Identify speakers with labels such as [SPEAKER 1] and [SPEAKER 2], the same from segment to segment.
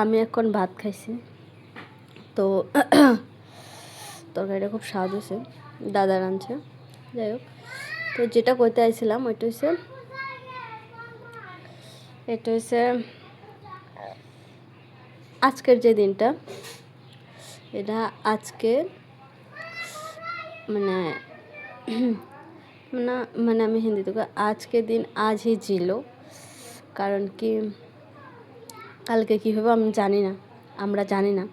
[SPEAKER 1] আমি এখন ভাত খাইছি। তো তরকারিটা খুব স্বাদ হয়েছে, দাদা রাঁধছে। যাই হোক, তো যেটা কইতে আইছিলাম এটা হচ্ছে আজকের যে দিনটা, এটা আজকে মানে না মানে আমি হিন্দিতে আজকে দিন আজ হি জিলো। কারণ কি কালকে কী হবে আমি জানি না, আমরা জানি না।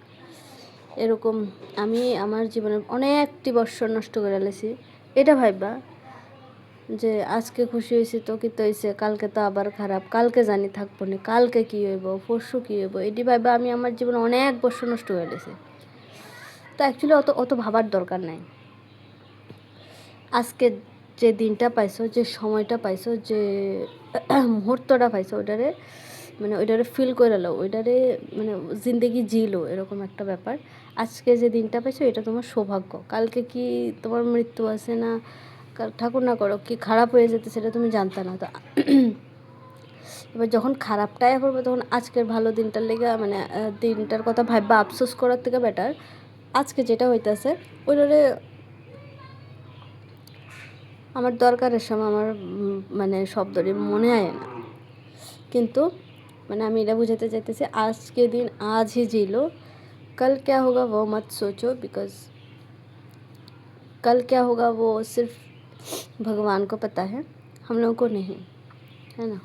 [SPEAKER 1] এরকম আমি আমার জীবনের অনেকটি বৎসর নষ্ট করে লেছি এটা ভাববা যে আজকে খুশি হয়েছি তো কি তো হয়েছে, কালকে তো আবার খারাপ, কালকে জানি থাকবো না, কালকে কী হইব, পরশু কী হইব, এটি ভাববা আমি আমার জীবনে অনেক বৎসর নষ্ট করে লেছি। তো অ্যাকচুয়ালি অত ভাবার দরকার নাই। আজকে যে দিনটা পাইছো, যে সময়টা পাইছো, যে মুহূর্তটা পাইছো, ওইটারে ফিল করে লো, ওইটারে মানে জিন্দেগি জিলো, এরকম একটা ব্যাপার। আজকে যে দিনটা পাইছো এটা তোমার সৌভাগ্য। কালকে কি তোমার মৃত্যু আছে না, ঠাকুর না করো কি খারাপ হয়ে যেতে সেটা তুমি জানতে না। তো এবার যখন খারাপটাই পড়বে তখন আজকের ভালো দিনটার লেগে মানে দিনটার কথা ভাববা আফসোস করার থেকে বেটার আজকে যেটা হইতেছে ওইটারে আমার দরকারের সময় আমার মানে শব্দটি মনে আয় না। কিন্তু মানে আমি এটা বুঝাতে চাইতেছি আজকে दिन आज ही जी लो, कल क्या होगा वो मत सोचो, बिकॉज कल क्या होगा वो सिर्फ भगवान को पता है, हम लोगों को नहीं, है ना।